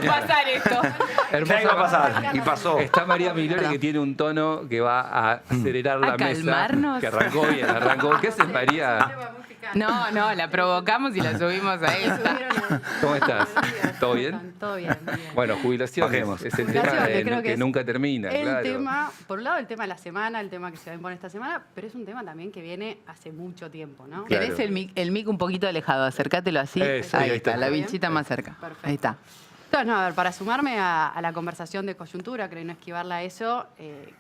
pasar esto. Ya iba a pasar, y pasó. Está María Milore que tiene un tono que va a acelerar la mesa. calmarnos. Que arrancó bien, arrancó. ¿Qué haces, María? No, la provocamos y la subimos a esta. ¿Cómo estás? ¿Todo bien? Todo bien, bien. Bueno, jubilación Bajemos. es el Jubilación, tema que creo que que es nunca termina, El claro. tema, por un lado, el tema de la semana, el tema que se va a imponer esta semana, pero es un tema también que viene hace mucho tiempo, ¿no? Claro. Tenés el mic un poquito alejado, acércatelo así. Eso, ahí ahí está, está. la bichita más cerca. Perfecto. Ahí está. Entonces, no, a ver, para sumarme a la conversación de coyuntura, creo y no esquivarla a eso,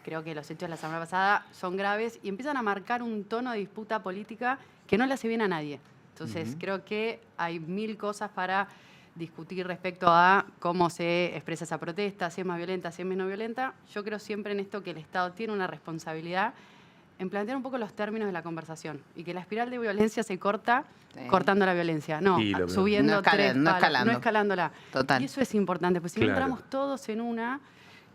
creo que los hechos de la semana pasada son graves y empiezan a marcar un tono de disputa política que no le hace bien a nadie. Entonces, creo que hay mil cosas para discutir respecto a cómo se expresa esa protesta, si es más violenta, si es menos violenta. Yo creo siempre en esto que el Estado tiene una responsabilidad en plantear un poco los términos de la conversación y que la espiral de violencia se corta cortando la violencia, no Y subiendo no escala- tres no palos, escalando. no escalándola. Total. Y eso es importante, pues si no Claro. entramos todos en una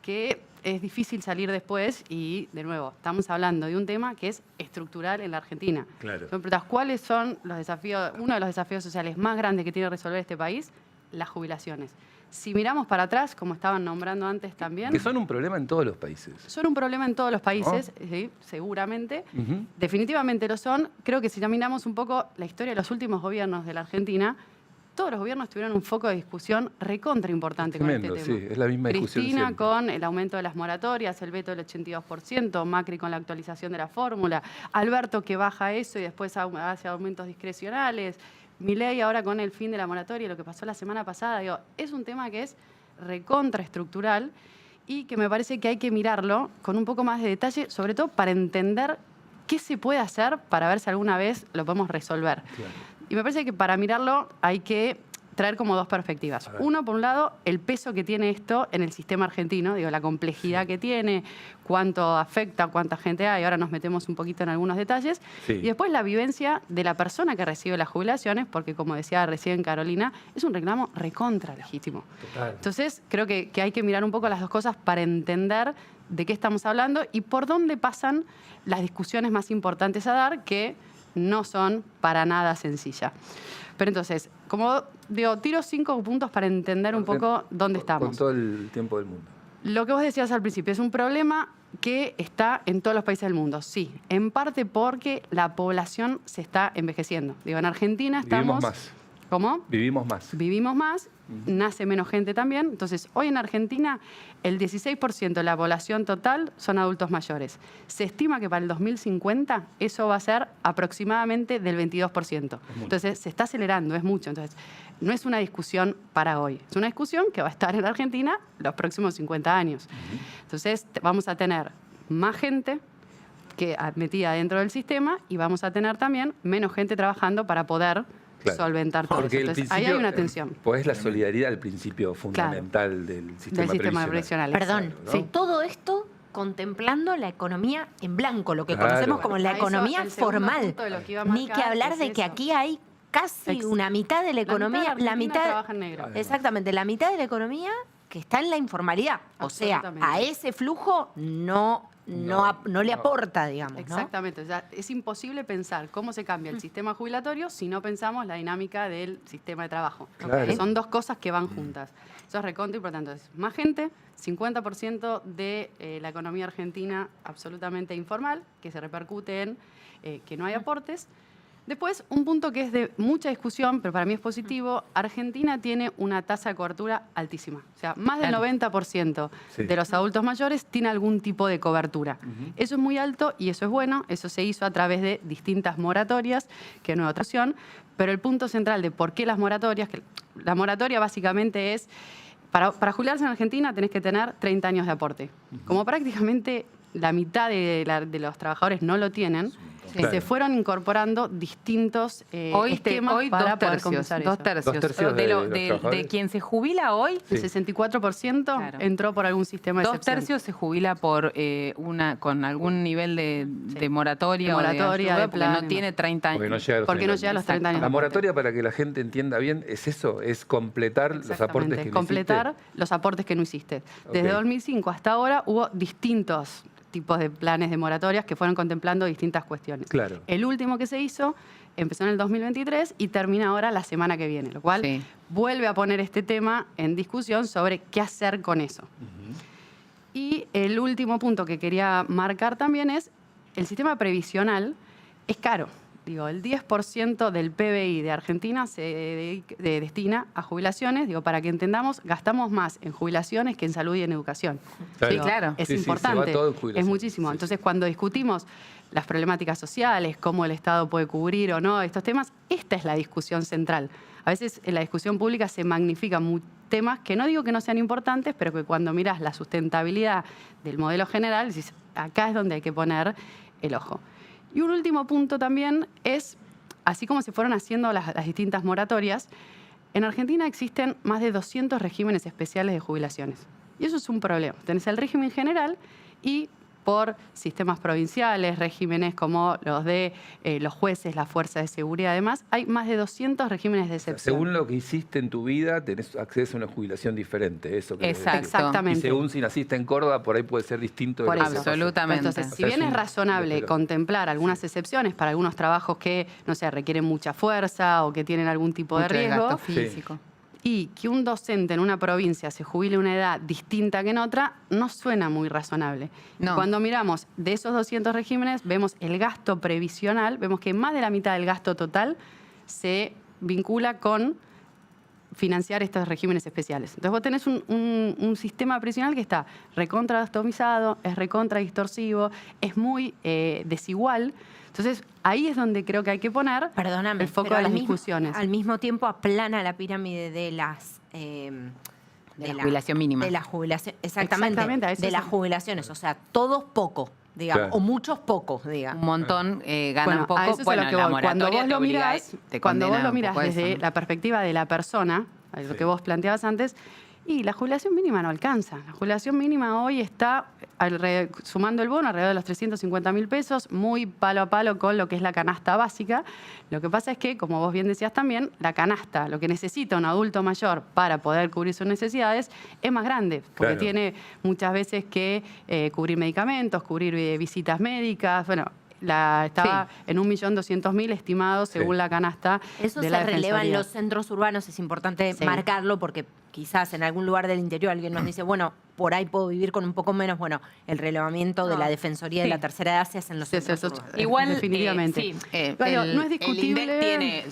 que es difícil salir después y, de nuevo, estamos hablando de un tema que es estructural en la Argentina. Claro. Son preguntas, ¿cuáles son los desafíos, uno de los desafíos sociales más grandes que tiene que resolver este país? Las jubilaciones. Si miramos para atrás, como estaban nombrando antes también, Que son un problema en todos los países. son un problema en todos los países, sí, seguramente. Ujú. Definitivamente lo son. Creo que si miramos un poco la historia de los últimos gobiernos de la Argentina, todos los gobiernos tuvieron un foco de discusión recontra importante con Tremendo, este tema. sí, es la misma discusión Cristina siempre. con el aumento de las moratorias, el veto del 82%, Macri con la actualización de la fórmula, Alberto que baja eso y después hace aumentos discrecionales, Milei ahora con el fin de la moratoria, lo que pasó la semana pasada. Digo, es un tema que es recontra estructural y que me parece que hay que mirarlo con un poco más de detalle, sobre todo para entender qué se puede hacer para ver si alguna vez lo podemos resolver. Claro. Y me parece que para mirarlo hay que traer como dos perspectivas. A ver. Uno, por un lado, el peso que tiene esto en el sistema argentino, digo, la complejidad que tiene, cuánto afecta, cuánta gente hay, ahora nos metemos un poquito en algunos detalles. Sí. Y después la vivencia de la persona que recibe las jubilaciones, porque como decía recién Carolina, es un reclamo recontra legítimo. Total. Entonces, creo que hay que mirar un poco las dos cosas para entender de qué estamos hablando y por dónde pasan las discusiones más importantes a dar, que no son para nada sencillas. Pero entonces, como digo, tiro 5 puntos para entender un poco dónde Con estamos. todo el tiempo del mundo. Lo que vos decías al principio es un problema que está en todos los países del mundo, sí. En parte porque la población se está envejeciendo. Digo, en Argentina estamos... Vivimos más. ¿Cómo? Vivimos más. Vivimos más, nace menos gente también. Entonces, hoy en Argentina, el 16% de la población total son adultos mayores. Se estima que para el 2050 eso va a ser aproximadamente del 22%. Entonces, se está acelerando, es mucho. Entonces, no es una discusión para hoy. Es una discusión que va a estar en Argentina los próximos 50 años. Entonces, vamos a tener más gente que metida dentro del sistema y vamos a tener también menos gente trabajando para poder solventar todo eso. Porque Entonces, ahí hay una tensión. Pues es la solidaridad el principio fundamental del sistema Del sistema previsional. previsional. Perdón, ¿no? sí. Todo esto contemplando la economía en blanco, lo que Claro. conocemos como la A eso, economía el segundo formal. punto de lo que iba a Ni marcar que hablar es de que eso. aquí hay casi una mitad de la economía, la mitad trabaja en negro. exactamente, la mitad de la economía que está en la informalidad. O sea, Absolutamente. a ese flujo no le aporta, digamos, ¿no? Exactamente. O sea, es imposible pensar cómo se cambia el sistema jubilatorio si no pensamos la dinámica del sistema de trabajo. Claro. Son dos cosas que van juntas. Eso es recontra importante. Entonces, más gente, 50% de la economía argentina absolutamente informal, que se repercute en que no hay aportes. Después, un punto que es de mucha discusión, pero para mí es positivo, Argentina tiene una tasa de cobertura altísima. O sea, más del 90% Sí. de los adultos mayores tiene algún tipo de cobertura. Eso es muy alto y eso es bueno. Eso se hizo a través de distintas moratorias, que no es otra opción. Pero el punto central de por qué las moratorias, que la moratoria básicamente es, para jubilarse en Argentina tenés que tener 30 años de aporte. Como prácticamente la mitad de los trabajadores no lo tienen, Claro. se fueron incorporando distintos esquemas para poder compensar dos eso. tercios. Dos tercios de, de los de trabajadores. quien se jubila hoy, El 64% Claro. entró por algún sistema de 2 excepción. tercios se jubila por con algún nivel de moratoria, De moratoria, o de ayuda, de porque plan, no tiene 30 años. Porque no llega a los Porque 30 no llega a los 30 años. La de aporte. moratoria, para que la gente entienda bien, es eso, es completar los aportes Exactamente, que no completar hiciste. los aportes que no hiciste. Desde Ok. 2005 hasta ahora hubo distintos tipos de planes de moratorias que fueron contemplando distintas cuestiones. Claro. El último que se hizo empezó en el 2023 y termina ahora la semana que viene, lo cual Sí. vuelve a poner este tema en discusión sobre qué hacer con eso. Y el último punto que quería marcar también es el sistema previsional es caro. Digo, el 10% del PBI de Argentina se destina a jubilaciones. Digo, para que entendamos, gastamos más en jubilaciones que en salud y en educación. Claro. Sí, claro. Es Sí, sí, se va importante, todo en jubilación. es muchísimo. Sí, Entonces, cuando discutimos las problemáticas sociales, cómo el Estado puede cubrir o no estos temas, esta es la discusión central. A veces en la discusión pública se magnifican temas que no digo que no sean importantes, pero que cuando miras la sustentabilidad del modelo general, dices, acá es donde hay que poner el ojo. Y un último punto también es, así como se fueron haciendo las distintas moratorias, en Argentina existen más de 200 regímenes especiales de jubilaciones. Y eso es un problema. Tenés el régimen general y por sistemas provinciales, regímenes como los de los jueces, la fuerza de seguridad, además, hay más de 200 regímenes de excepción. Según lo que hiciste en tu vida, tenés acceso a una jubilación diferente. Eso querés Exacto. decir. Exactamente. Y según si naciste en Córdoba, por ahí puede ser distinto. Por de lo eso. que pasó. Absolutamente. Entonces, O si sea, bien es es un razonable despelote. contemplar algunas excepciones para algunos trabajos que, no sé, requieren mucha fuerza o que tienen algún tipo de Mucho riesgo, desgasto físico. y que un docente en una provincia se jubile a una edad distinta que en otra, no suena muy razonable. No. Cuando miramos de esos 200 regímenes, vemos el gasto previsional, vemos que más de la mitad del gasto total se vincula con financiar estos regímenes especiales. Entonces vos tenés un sistema previsional que está recontra atomizado, es recontra distorsivo, es muy desigual. Entonces ahí es donde creo que hay que poner Perdóname, el foco pero de las al mismo- discusiones. Al mismo tiempo aplana la pirámide de las... De la jubilación mínima. De la jubilación, exactamente. Exactamente, a eso de las sí. jubilaciones. O sea, todos poco, digamos. Claro. O muchos pocos, Un digamos. montón ganan Bueno, poco. a eso es Bueno, a lo que la voy. Cuando moratoria vos te lo obliga, mirás, te cuando vos condena lo un mirás poco a eso, desde ¿no? la perspectiva de la persona, a lo que vos planteabas antes, y la jubilación mínima no alcanza. La jubilación mínima hoy está, sumando el bono, alrededor de los 350.000 pesos, muy palo a palo con lo que es la canasta básica. Lo que pasa es que, como vos bien decías también, la canasta, lo que necesita un adulto mayor para poder cubrir sus necesidades, es más grande, porque Claro. tiene muchas veces que cubrir medicamentos, cubrir visitas médicas, bueno... estaba en 1.200.000 estimados según Sí. la canasta Eso de se la releva en Defensoría. los centros urbanos, es importante Sí. marcarlo porque quizás en algún lugar del interior alguien nos dice, bueno, por ahí puedo vivir con un poco menos. Bueno, el relevamiento de la Defensoría de la Tercera Edad se hace en los Sí, centros sí, urbanos. Igual, definitivamente. sí, Pero no es el discutible. INDEC tiene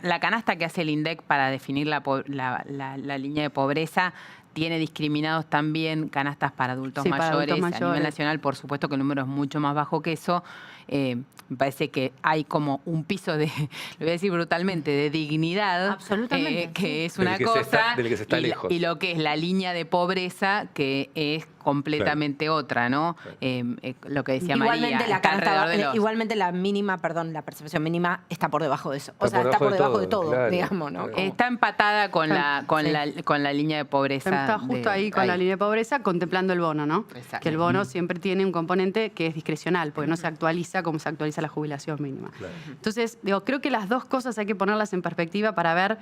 la canasta que hace el INDEC para definir la línea de pobreza. Tiene discriminados también canastas para adultos Sí, para mayores. adultos A nivel mayores. nacional, por supuesto que el número es mucho más bajo que eso. Me parece que hay como un piso de, lo voy a decir brutalmente, de dignidad. Absolutamente, que sí. es una Del que se cosa. está- del que se está lejos. Y lo que es la línea de pobreza, que es completamente otra, ¿no? Lo que decía Igualmente María, la está alrededor canasta, de los- igualmente la mínima, perdón, la percepción mínima está por debajo de eso. O Está sea, por está por debajo debajo de de todo, claro. digamos, ¿no? Claro. Como- Está empatada con la línea de pobreza. Está justo ahí con la línea de pobreza contemplando el bono, ¿no? Exacto. Que el bono siempre tiene un componente que es discrecional, porque no se actualiza como se actualiza la jubilación mínima. Entonces, digo, creo que las dos cosas hay que ponerlas en perspectiva para ver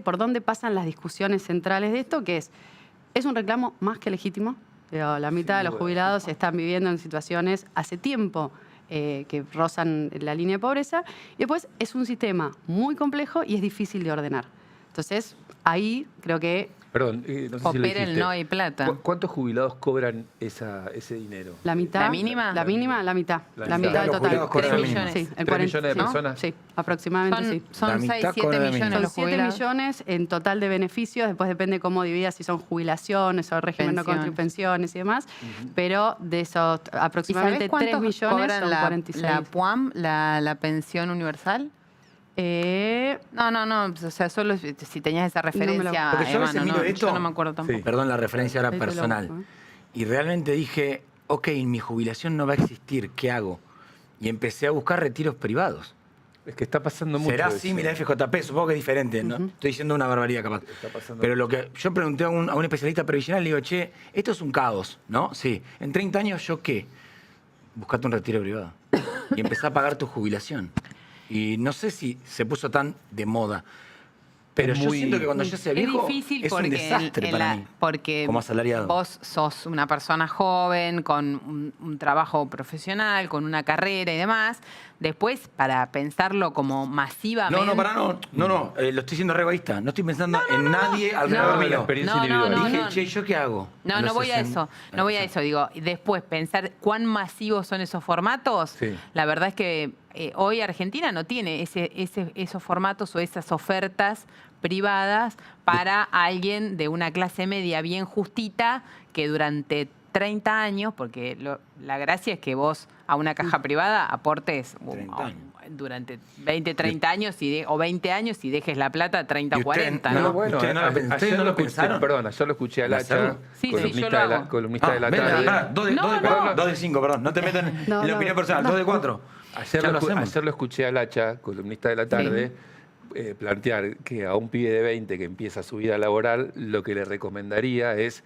por dónde pasan las discusiones centrales de esto, que es un reclamo más que legítimo. Digo, la mitad de los jubilados están viviendo en situaciones hace tiempo que rozan la línea de pobreza. Y después es un sistema muy complejo y es difícil de ordenar. Entonces, ahí creo que Perdón, no sé si lo Opera el dijiste. no hay plata. ¿Cuántos jubilados cobran ese dinero? la mitad. ¿La mínima? La mínima, la mitad. La La mitad. mitad del Los total. jubilados cobran la mínima. Sí, el 3 millones de sí, personas. Sí, aproximadamente sí. Son La 6, mitad 7 cobra la millones mínima. Son los 7 jubilados. millones en total de beneficios, después depende cómo dividas, si son jubilaciones o régimen no Pensiones. contra pensiones y demás, pero de esos ¿Y aproximadamente sabés cuántos 3 millones cobran son la 46. la PUAM, la pensión universal? No, o sea, solo si tenías esa referencia, Porque yo a veces Emma, miro no, esto- yo no me acuerdo tampoco. Sí. Perdón la referencia ahora Ahí te lo personal. busco, Y realmente dije, ok, mi jubilación no va a existir, ¿qué hago? Y empecé a buscar retiros privados. Es que está pasando mucho. ¿Será eso. así? Mira, FJP, supongo que es diferente, ¿no? Estoy diciendo una barbaridad capaz. pasando. Pero lo que yo pregunté a un especialista previsional, le digo, che, esto es un caos, ¿no? Sí. En 30 años, ¿yo qué? Buscate un retiro privado. Y empecé a pagar tu jubilación. Y no sé si se puso tan de moda. Pero Es yo muy- siento que cuando yo sea viejo, es difícil es porque, un desastre para mí. porque como asalariado. vos sos una persona joven, con un trabajo profesional, con una carrera y demás. Después, para pensarlo como masivamente... No, lo estoy diciendo re egoísta. No estoy pensando en nadie alrededor No, la mío. experiencia No, individual. no, Dije, no. che, ¿yo qué hago? No, no voy a eso. No voy a eso. Digo, y después pensar cuán masivos son esos formatos. Sí. La verdad es que hoy Argentina no tiene esos formatos o esas ofertas privadas para alguien de una clase media bien justita que durante 30 años, porque la gracia es que vos a una caja privada aportes 30 años. durante 20, 30 años o 20 años y dejes la plata 30 ¿Y o usted 40. no ¿no? lo- Bueno, ¿Ustedes no lo pen- ayer ustedes no lo pensaron? Perdón, ayer lo escuché al ¿En Hacha, hacerlo? Sí, sí, yo lo hago. columnista de la ven, tarde. pará, dos de 5, perdón. No te metas en No, la no. opinión personal. 2 de 4. Ayer lo escuché al Hacha, columnista de la tarde, plantear que a un pibe de 20 que empieza su vida laboral, lo que le recomendaría es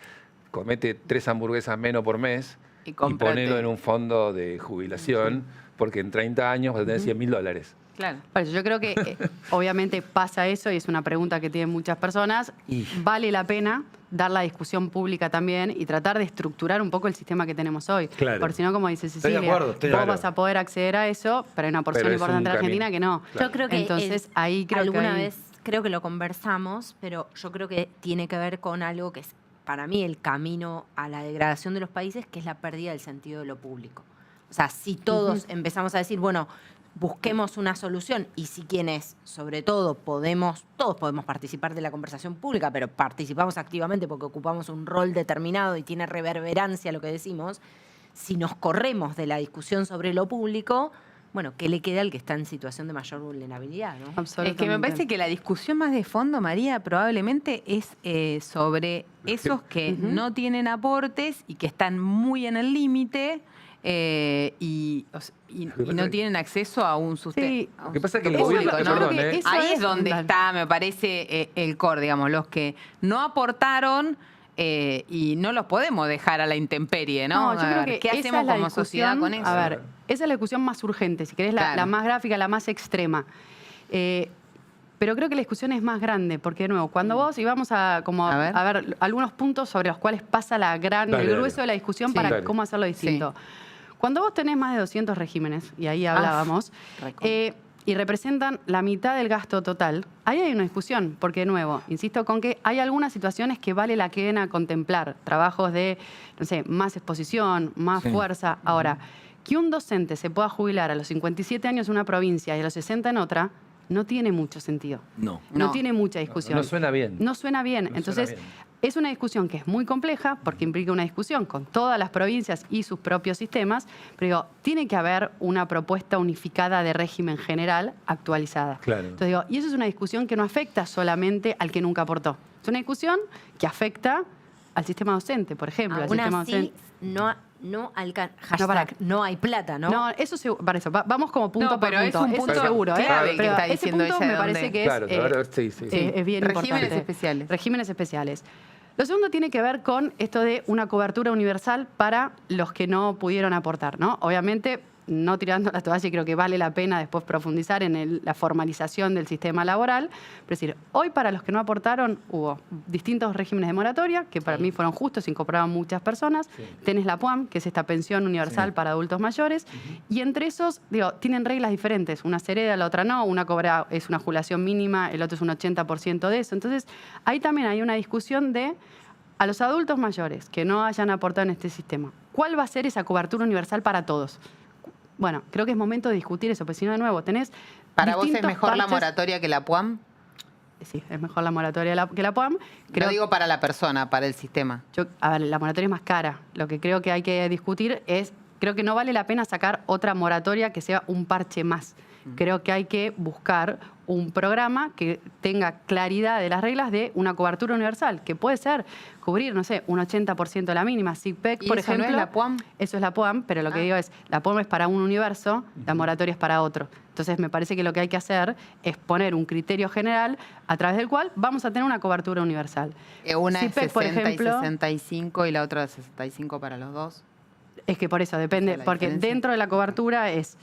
comete 3 hamburguesas menos por mes Y y cómprate. ponelo en un fondo de jubilación, porque en 30 años vas a tener $100.000. Claro. Por eso yo creo que obviamente pasa eso y es una pregunta que tienen muchas personas. Y- Vale la pena dar la discusión pública también y tratar de estructurar un poco el sistema que tenemos hoy. Claro. Porque si no, como dice Estoy de Cecilia, acuerdo, estoy de vos acuerdo. vas a poder acceder a eso, pero hay una porción Pero es un importante de Argentina camino. que no. Claro. Yo creo que Entonces, ahí creo que alguna hay- vez creo que lo conversamos, pero yo creo que tiene que ver con algo que es para mí el camino a la degradación de los países, que es la pérdida del sentido de lo público. O sea, si todos empezamos a decir, bueno, busquemos una solución y si quienes, sobre todo, todos podemos participar de la conversación pública, pero participamos activamente porque ocupamos un rol determinado y tiene reverberancia lo que decimos, si nos corremos de la discusión sobre lo público, bueno, ¿qué le queda al que está en situación de mayor vulnerabilidad? ¿no? Es que me Absolutamente. parece que la discusión más de fondo, María, probablemente es sobre esos que no tienen aportes y que están muy en el límite y no tienen acceso a un sustento. Sí. Lo que pasa es que el Eso gobierno, es lo- yo creo perdón, que eso Ahí es es donde fundamental. está, me parece, el core, digamos, los que no aportaron y no los podemos dejar a la intemperie, ¿no? yo A creo ver, que ¿qué esa hacemos es la como discusión, sociedad con eso? A ver, esa es la discusión más urgente, si querés, Claro. la más gráfica, la más extrema. Pero creo que la discusión es más grande, porque de nuevo, cuando vos, y vamos a ver algunos puntos sobre los cuales pasa el grueso dale. de la discusión Sí. para Dale. cómo hacerlo distinto. Cuando vos tenés más de 200 regímenes, y ahí hablábamos, recontra. y representan la mitad del gasto total, ahí hay una discusión, porque de nuevo, insisto con que hay algunas situaciones que vale la pena contemplar, trabajos de, no sé, más exposición, más fuerza. Ahora, que un docente se pueda jubilar a los 57 años en una provincia y a los 60 en otra, no tiene mucho sentido. No. No No. tiene mucha discusión. No suena bien. No suena bien. No Entonces, suena bien. es una discusión que es muy compleja porque implica una discusión con todas las provincias y sus propios sistemas, pero digo, tiene que haber una propuesta unificada de régimen general actualizada. Claro. Entonces digo, y eso es una discusión que no afecta solamente al que nunca aportó. Es una discusión que afecta al sistema docente, por ejemplo. al Aún sistema así, docente. no hay plata, ¿no? No, eso para eso. Vamos como punto No, por pero es punto. un Eso punto seguro, clave que Pero está ese diciendo punto ella me de parece dónde. que Claro, es, ahora sí. es bien Regímenes importante. especiales. Regímenes especiales. Lo segundo tiene que ver con esto de una cobertura universal para los que no pudieron aportar, ¿no? Obviamente, no tirando la toalla, y creo que vale la pena después profundizar en la formalización del sistema laboral. Pero es decir, hoy para los que no aportaron hubo distintos regímenes de moratoria, que para mí fueron justos, se incorporaban muchas personas. Tenés la PUAM, que es esta pensión universal para adultos mayores. Y entre esos, digo, tienen reglas diferentes. Una se hereda, la otra no. Una cobra es una jubilación mínima, el otro es un 80% de eso. Entonces, ahí también hay una discusión de a los adultos mayores que no hayan aportado en este sistema, ¿cuál va a ser esa cobertura universal para todos? Bueno, creo que es momento de discutir eso, porque si no, de nuevo, tenés ¿Para vos es distintos mejor la parches- moratoria que la PUAM? Sí, es mejor la moratoria que la PUAM. No digo para la persona, para el sistema. A ver, la moratoria es más cara. Lo que creo que hay que discutir es, creo que no vale la pena sacar otra moratoria que sea un parche más. Creo que hay que buscar un programa que tenga claridad de las reglas de una cobertura universal, que puede ser cubrir, no sé, un 80% de la mínima. SIGPEC, ¿Y por eso no ejemplo. es la PUAM? Eso es la PUAM, pero lo que digo es, la PUAM es para un universo, la moratoria es para otro. Entonces, me parece que lo que hay que hacer es poner un criterio general a través del cual vamos a tener una cobertura universal. Una es SIGPEC, por 60 ejemplo, y 65 y la otra es 65 para los dos. Es que por eso depende, Esa es la porque diferencia. dentro de la cobertura es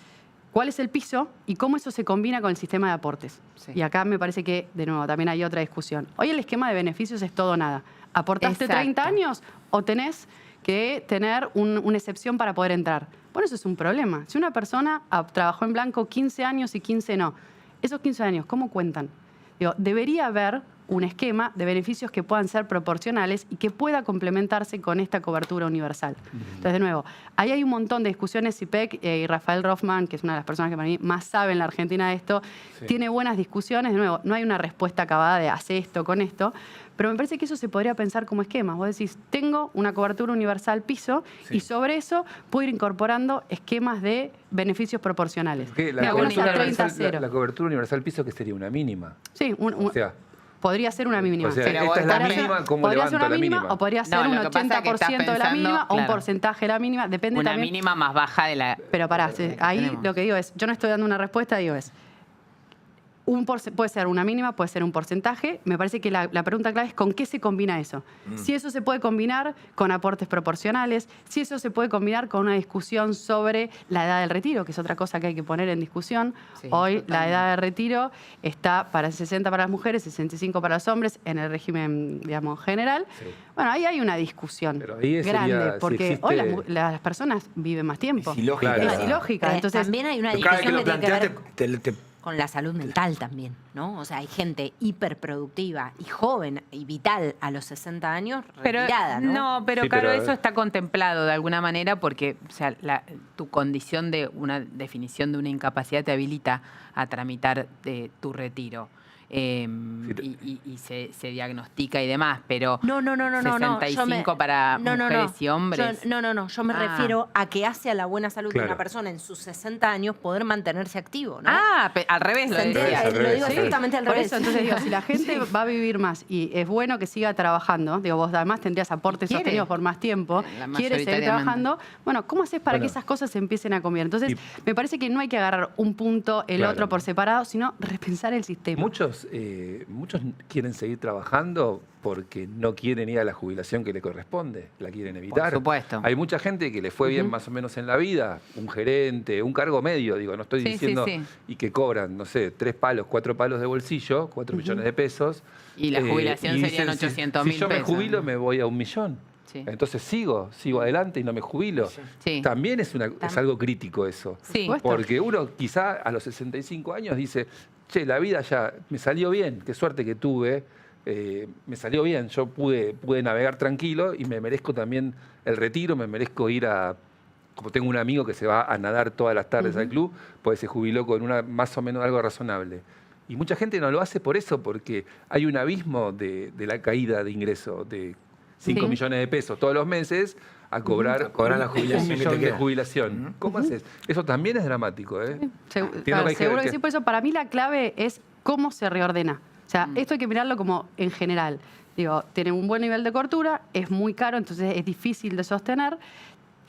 cuál es el piso y cómo eso se combina con el sistema de aportes. Sí. Y acá me parece que, de nuevo, también hay otra discusión. Hoy el esquema de beneficios es todo o nada. ¿Aportaste Exacto. 30 años o tenés que tener una excepción para poder entrar? Bueno, eso es un problema. Si una persona trabajó en blanco 15 años y 15 no, esos 15 años, ¿cómo cuentan? Digo, debería haber un esquema de beneficios que puedan ser proporcionales y que pueda complementarse con esta cobertura universal. Entonces, de nuevo, ahí hay un montón de discusiones. CIPEC y Rafael Rothman, que es una de las personas que para mí más sabe en la Argentina de esto, tiene buenas discusiones. De nuevo, no hay una respuesta acabada de hacer esto con esto, pero me parece que eso se podría pensar como esquema. Vos decís, tengo una cobertura universal piso y sobre eso puedo ir incorporando esquemas de beneficios proporcionales. La cobertura universal piso, que sería una mínima. Sí, o sea, podría ser una mínima. O sea, pero esta es la podría mínima, ser- ¿cómo podría ser levanto una la mínima mínima? o podría ser No, un lo que pasa es que 80% estás de la mínima pensando, o un claro, porcentaje de la mínima. Depende una también. mínima más baja de la... Pero pará, ahí tenemos. lo que digo es, yo no estoy dando una respuesta, digo es, puede ser una mínima, puede ser un porcentaje. Me parece que la pregunta clave es con qué se combina eso. Si eso se puede combinar con aportes proporcionales, si eso se puede combinar con una discusión sobre la edad del retiro, que es otra cosa que hay que poner en discusión. Sí, Hoy totalmente. la edad de retiro está para 60 para las mujeres, 65 para los hombres en el régimen, digamos, general. Sí. Bueno, ahí hay una discusión Pero ahí sería, grande, si porque existe- hoy las personas viven más tiempo. Es ilógica. Claro. Es ilógica. Pero Entonces, también hay una Pero cada vez que discusión lo que tiene que ver planteaste, con la salud mental también, ¿no? O sea, hay gente hiperproductiva y joven y vital a los 60 años Pero, retirada, ¿no? pero Sí, claro, pero- eso está contemplado de alguna manera porque o sea, tu condición de una definición de una incapacidad te habilita a tramitar tu retiro. Y se diagnostica y demás, pero No. 65 para mujeres y hombres. Yo me Ah. refiero a que hace a la buena salud de Claro. una persona en sus 60 años poder mantenerse activo, ¿no? Al revés lo ¿Se entiende? decía. al Lo revés, digo al revés. exactamente al por revés. eso, entonces digo, si la gente va a vivir más y es bueno que siga trabajando, digo, vos además tendrías aportes Quiere. sostenidos por más tiempo, La quieres seguir mayoritariamente. trabajando, bueno, ¿cómo haces para Bueno. que esas cosas se empiecen a combinar? Entonces, me parece que no hay que agarrar un punto, el Claro. otro por separado, sino repensar el sistema. Muchos quieren seguir trabajando porque no quieren ir a la jubilación que le corresponde, la quieren evitar. Por supuesto. Hay mucha gente que le fue bien más o menos en la vida, un gerente, un cargo medio, digo, no estoy Sí, diciendo, sí. y que cobran, no sé, 3 palos, 4 palos de bolsillo, 4 millones de pesos. Y la jubilación y serían dicen, 800.000 Si yo me pesos, jubilo, ¿no? me voy a 1 millón. Sí. Entonces sigo adelante y no me jubilo. Sí. También es algo crítico eso. Sí. supuesto. Porque uno quizá a los 65 años dice, che, la vida ya me salió bien, qué suerte que tuve, me salió bien, yo pude navegar tranquilo y me merezco también el retiro, me merezco ir como tengo un amigo que se va a nadar todas las tardes al club, pues se jubiló con más o menos algo razonable. Y mucha gente no lo hace por eso, porque hay un abismo de la caída de ingreso de 5 Sí. millones de pesos todos los meses a cobrar, A cobrar la jubilación un que te millón de queda. jubilación. ¿Cómo haces? Eso también es dramático, ¿eh? Entiendo que hay Seguro que que- sí, por eso para mí la clave es cómo se reordena. O sea, esto hay que mirarlo como en general. Digo, tiene un buen nivel de cobertura, es muy caro, entonces es difícil de sostener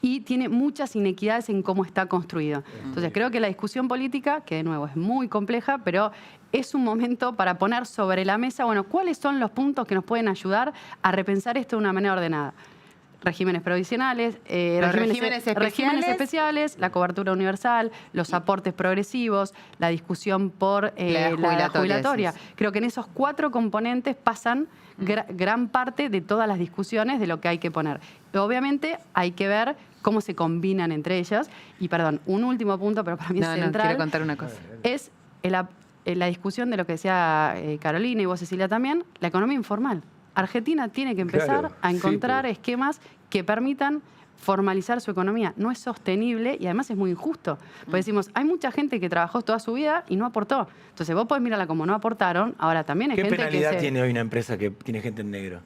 y tiene muchas inequidades en cómo está construido. Entonces creo que la discusión política, que de nuevo es muy compleja, pero es un momento para poner sobre la mesa, bueno, cuáles son los puntos que nos pueden ayudar a repensar esto de una manera ordenada. Regímenes provisionales, regímenes especiales, la cobertura universal, los aportes progresivos, la discusión por La la jubilatoria, jubilatoria. sí, sí. Creo que en esos 4 componentes pasan gran parte de todas las discusiones de lo que hay que poner. Obviamente hay que ver cómo se combinan entre ellas. Y perdón, un último punto, pero para mí es No, central, quiero contar una cosa. es la discusión de lo que decía Carolina y vos, Cecilia, también, la economía informal. Argentina tiene que empezar Claro, a sí, encontrar pues. esquemas que permitan formalizar su economía. No es sostenible y además es muy injusto. Porque decimos, hay mucha gente que trabajó toda su vida y no aportó. Entonces vos podés mirarla como no aportaron, ahora también hay ¿Qué gente penalidad que tiene hoy una empresa que tiene gente en negro?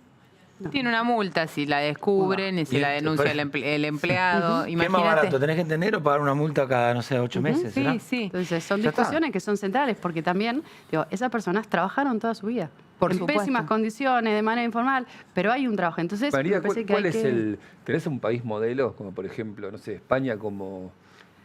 Tiene una multa si la descubren y si Y la denuncia el empleado. ¿Qué es más Imagínate. barato? ¿Tener gente en negro o pagar una multa cada, no sé, 8 meses? ¿será? Sí, sí. Entonces, son Ya está. discusiones que son centrales porque también, digo, esas personas trabajaron toda su vida. Por en supuesto. pésimas condiciones, de manera informal, pero hay un trabajo. Entonces, María, me parece que ¿cuál hay es que... ¿tenés un país modelo, como por ejemplo, no sé, España como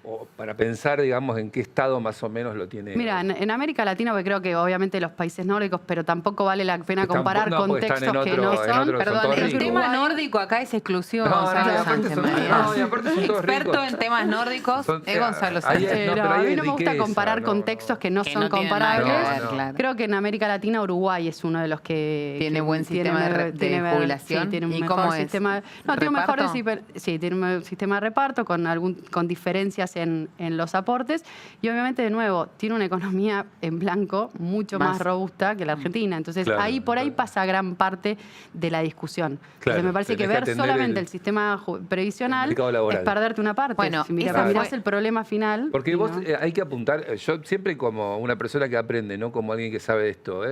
o para pensar, digamos, en qué estado más o menos lo tiene. Mira, en América Latina, porque creo que obviamente los países nórdicos, pero tampoco vale la pena Están- comparar no, porque están contextos en que no otro- en son. otro- Perdón, son todos el ricos. tema nórdico acá es exclusivo No, no, Gonzalo y aparte son- Santemaría. no, y aparte son todos Experto ricos. en temas nórdicos Son- es Gonzalo ahí Sánchez. es- no, No, pero a ahí mí es no me gusta riqueza, comparar no, contextos que no Que son no tienen nada que comparables. ver, claro. Creo que en América Latina Uruguay es uno de los que Tiene que buen sistema de jubilación. Sí, tiene un ¿Y mejor cómo es? sistema. No, tiene un mejor ¿Reparto? sí, tiene un sistema de reparto con diferencias en los aportes y obviamente de nuevo tiene una economía en blanco mucho más robusta que la Argentina. Entonces Claro, por ahí claro. pasa gran parte de la discusión. Claro, Entonces me parece que tenés que ver atender solamente el- el sistema previsional mercado laboral. es perderte una parte. Bueno, si mirás, esa mirás fue- el problema final. Porque y vos no. hay que apuntar, yo siempre como una persona que aprende, no como alguien que sabe de esto,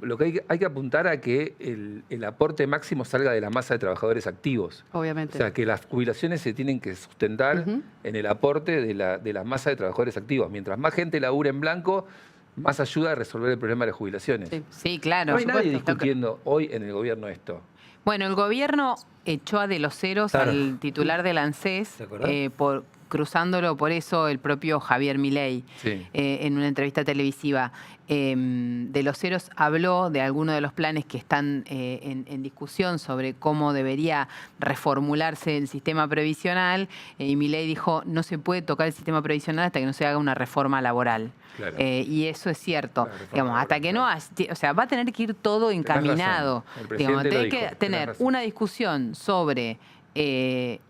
lo que hay que apuntar a que el aporte máximo salga de la masa de trabajadores activos. Obviamente. O sea, que las jubilaciones se tienen que sustentar en el aporte de la masa de trabajadores activos. Mientras más gente labure en blanco, más ayuda a resolver el problema de las jubilaciones. Sí. Sí, claro. No hay nadie Supuesto. discutiendo hoy en el gobierno esto. Bueno, el gobierno echó a De los Heros Claro. al titular del ANSES, ¿Te acordás? cruzándolo por eso el propio Javier Milei Sí. en una entrevista televisiva. De los Heros habló de algunos de los planes que están en discusión sobre cómo debería reformularse el sistema previsional y Milei dijo no se puede tocar el sistema previsional hasta que no se haga una reforma laboral. Claro. Y eso es cierto. La reforma Digamos, hasta laboral, que no, o sea, va a tener que ir todo encaminado. razón. El Digamos, presidente lo tiene que dijo, tenés tener razón. una discusión sobre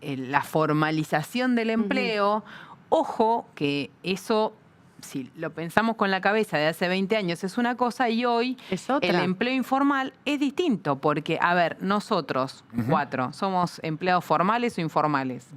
la formalización del empleo. Ojo que eso, si lo pensamos con la cabeza de hace 20 años, es una cosa y hoy Es otra. el empleo informal es distinto. Porque, a ver, nosotros, 4, ¿somos empleados formales o informales?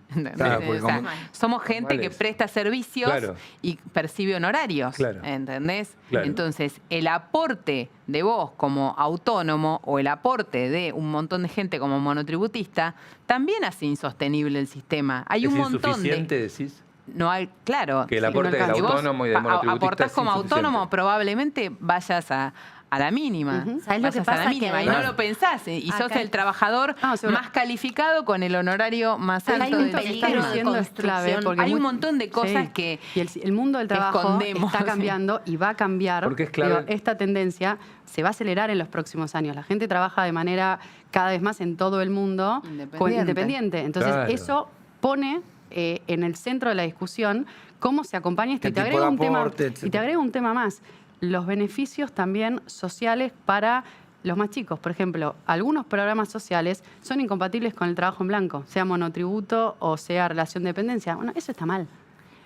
¿Entendés? Claro, porque O sea, como- somos gente que Formales. presta servicios Claro. y percibe honorarios. Claro. ¿Entendés? Claro. Entonces, el aporte de vos como autónomo o el aporte de un montón de gente como monotributista también hace insostenible el sistema. Hay ¿Es un montón insuficiente, de... decís? No hay, claro. Que el Sí, aporte no del alcanza. Y vos autónomo y del monotributista aportás es como insuficiente. autónomo, probablemente vayas a la mínima. ¿Sabés lo que Vayas a la pasa? mínima Que y no además- lo pensás. Y sos Acá- el trabajador No, seguro. más calificado con el honorario más Acá hay alto un del peligro sistema. de diciendo es clave, construcción. porque Hay un montón de cosas que Y el mundo del que trabajo escondemos, está sí. cambiando y va a cambiar. Porque es clave. Esta tendencia se va a acelerar en los próximos años. La gente trabaja de manera cada vez más en todo el mundo independiente. Entonces, Claro. eso pone en el centro de la discusión cómo se acompaña esto. ¿Qué Y te tipo agrego de aporte, y etcétera? te agrego un tema más. Los beneficios también sociales para los más chicos. Por ejemplo, algunos programas sociales son incompatibles con el trabajo en blanco, sea monotributo o sea relación de dependencia. Bueno, eso está mal.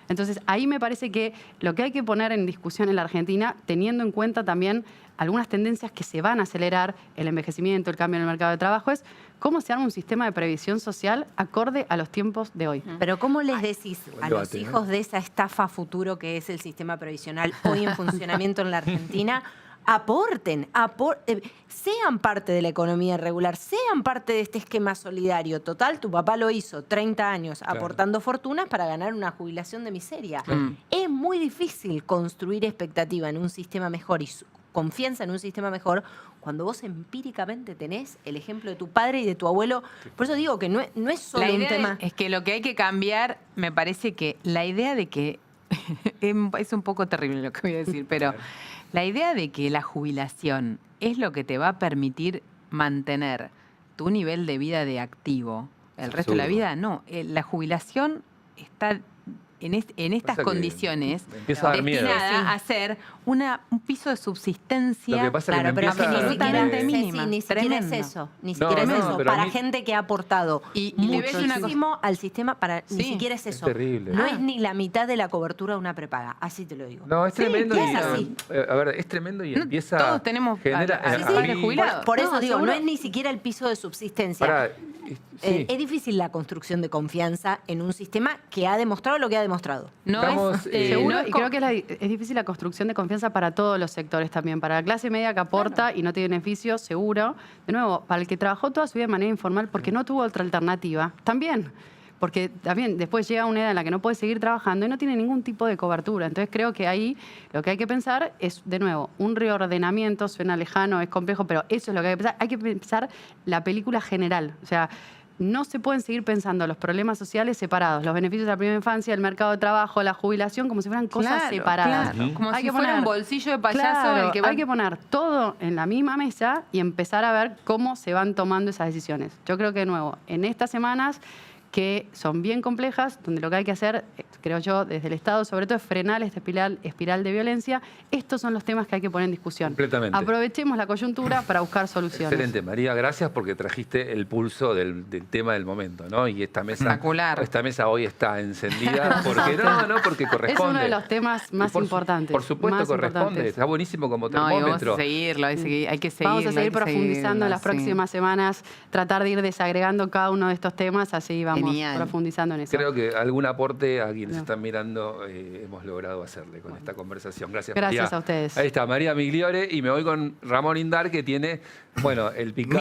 Entonces, ahí me parece que lo que hay que poner en discusión en la Argentina, teniendo en cuenta también algunas tendencias que se van a acelerar, el envejecimiento, el cambio en el mercado de trabajo, es cómo se arma un sistema de previsión social acorde a los tiempos de hoy. Pero ¿cómo les decís buen a los debate, ¿eh? hijos de esa estafa futuro que es el sistema previsional hoy en funcionamiento en la Argentina? Aporten, sean parte de la economía regular, sean parte de este esquema solidario. Total, tu papá lo hizo 30 años aportando fortunas para ganar una jubilación de miseria. Es muy difícil construir expectativa en un sistema mejor y confianza en un sistema mejor cuando vos empíricamente tenés el ejemplo de tu padre y de tu abuelo. Por eso digo que no es solo La un idea tema... es que lo que hay que cambiar, me parece que la idea de que, es un poco terrible lo que voy a decir, pero la idea de que la jubilación es lo que te va a permitir mantener tu nivel de vida de activo, el resto de la Absurdo. vida no. La jubilación está en estas Pasa que condiciones me empieza a dar miedo. destinada a ser un piso de subsistencia. Lo que pasa es que Claro, me pero empieza que a- ni siquiera, absolutamente mínima. ni siquiera es Tremendo. eso. Ni No, siquiera no, es eso. pero a Para mí- gente que ha aportado Y le ves una cosa- muchísimo al sistema, ni Sí. siquiera es eso. terrible. No Ah. es ni la mitad de la cobertura de una prepaga. Así te lo digo. No, es Sí, tremendo. claro. y, Es así. a ver, es tremendo y No, empieza... todos tenemos genera, a- a sí, mí- padres jubilados. Por eso No, digo, seguro. no es ni siquiera el piso de subsistencia. Pará, sí. Es difícil la construcción de confianza en un sistema que ha demostrado lo que ha demostrado. No Estamos, es, Seguro, no es y creo que es difícil la construcción de confianza para todos los sectores también. Para la clase media que aporta y no tiene beneficios, seguro. De nuevo, para el que trabajó toda su vida de manera informal porque no tuvo otra alternativa, también. Porque también después llega una edad en la que no puede seguir trabajando y no tiene ningún tipo de cobertura. Entonces creo que ahí lo que hay que pensar es, de nuevo, un reordenamiento. Suena lejano, es complejo, pero eso es lo que hay que pensar. Hay que pensar la película general. O sea, no se pueden seguir pensando los problemas sociales separados, los beneficios de la primera infancia, el mercado de trabajo, la jubilación, como si fueran cosas Claro, separadas. claro. Como Hay si que fuera un poner- bolsillo de payaso Claro, el que va... hay que poner todo en la misma mesa y empezar a ver cómo se van tomando esas decisiones. Yo creo que, de nuevo, en estas semanas que son bien complejas, donde lo que hay que hacer, creo yo, desde el Estado, sobre todo, es frenar esta espiral de violencia. Estos son los temas que hay que poner en discusión. Completamente. Aprovechemos la coyuntura para buscar soluciones. Excelente, María, gracias porque trajiste el pulso del tema del momento, ¿no? Y esta mesa, Espectacular. esta mesa hoy está encendida porque porque corresponde. Es uno de los temas más importantes. Por supuesto, más corresponde. importantes. Está buenísimo como No, y vamos termómetro. a seguirlo, hay que seguirlo. Vamos a seguir hay que profundizando en las seguirlo, sí. próximas semanas, tratar de ir desagregando cada uno de estos temas, así vamos Genial. profundizando en eso. Creo que algún aporte a quienes No. están mirando hemos logrado hacerle con esta conversación. Gracias, Gracias María. a ustedes. Ahí está, María Migliore, y me voy con Ramón Indar, que tiene, bueno, el picado.